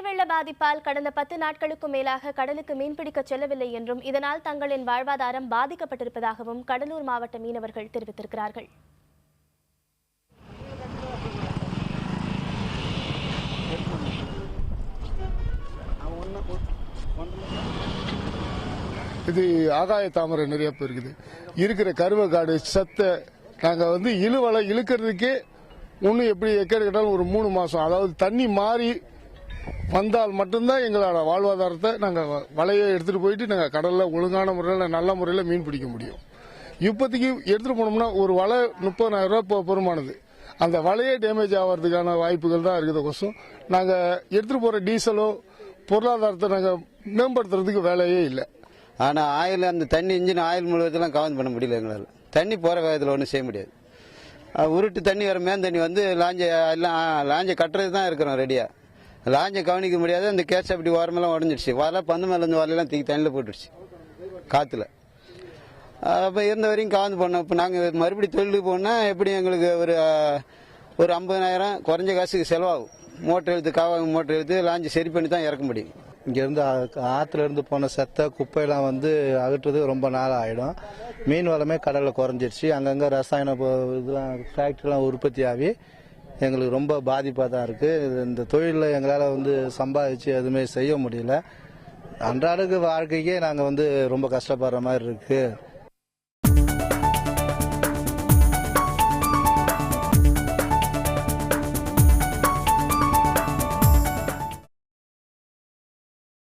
வெள்ள பாதிப்பால் கடந்த 10 நாட்களுக்கும் மேலாக கடலுக்கு மீன்பிடிக்க செல்லவில்லை என்றும் இதனால் தங்களின் வாழ்வாதாரம் பாதிக்கப்பட்டிருப்பதாகவும் கடலூர் மாவட்ட மீனவர்கள் தெரிவித்திருக்கிறார்கள். இது ஆகாய தாமரை நிறைய பேர் இருக்குது. இருக்கிற கருவக்காடு சத்தை நாங்கள் இழுவலை இழுக்கிறதுக்கே ஒன்றும் எப்படி எக்கேடு கேட்டாலும் ஒரு 3 மாதம், அதாவது தண்ணி மாறி வந்தால் மட்டும்தான் எங்களோட வாழ்வாதாரத்தை நாங்கள் வலையை எடுத்துகிட்டு போயிட்டு நாங்கள் கடலில் ஒழுங்கான முறையில் நல்ல முறையில் மீன் பிடிக்க முடியும். இப்போதைக்கு எடுத்துகிட்டு போனோம்னா ஒரு வலை 30,000 ரூபா பெருமானது. அந்த வலையே டேமேஜ் ஆகிறதுக்கான வாய்ப்புகள் தான் இருக்குது. கொசம் நாங்கள் எடுத்துகிட்டு போகிற டீசலோ பொருளாதாரத்தை நாங்கள் மேம்படுத்துறதுக்கு வேலையே இல்லை. ஆனால் ஆயில் அந்த தண்ணி இன்ஜின் ஆயில் முழுவதெல்லாம் கவனம் பண்ண முடியல. எங்களால் தண்ணி போகிற வேகத்தில் ஒன்றும் செய்ய முடியாது. உருட்டு தண்ணி வர மேன் தண்ணி லாஞ்சை கட்டுறது தான் இருக்கிறோம் ரெடியாக. லாஞ்சை கவனிக்க முடியாது. அந்த கேட்ச் அப்படி ஓரமெல்லாம் உடஞ்சிடுச்சு. வலை பந்து மேலே இந்த வலையெல்லாம் தூக்கி தண்ணியில் போட்டுடுச்சு காற்றுல. அப்போ இருந்த வரையும் காந்து போனோம். இப்போ நாங்கள் மறுபடியும் தொழிலுக்கு போனால் எப்படி எங்களுக்கு ஒரு 50,000 குறைஞ்ச காசுக்கு செலவாகும். மோட்டர் எடுத்து மோட்டர் எடுத்து லாஞ்சு சரி பண்ணி தான் இறக்க முடியும். இங்கேருந்து ஆற்றுல இருந்து போன செத்தை குப்பையெல்லாம் அகற்றுறதுக்கு ரொம்ப நாள் ஆகிடும். மீன் வளமே கடலில் குறைஞ்சிருச்சு. அங்கங்கே ரசாயன இதெல்லாம் ஃபேக்ட்ரிலாம் உற்பத்தி ஆகி எங்களுக்கு ரொம்ப பாதிப்பாக தான் இருக்குது. இந்த தொழிலில் எங்களால் சம்பாதிச்சு எதுவுமே செய்ய முடியல. அன்றாட வாழ்க்கைக்கே நாங்கள் ரொம்ப கஷ்டப்படுற மாதிரி இருக்குது.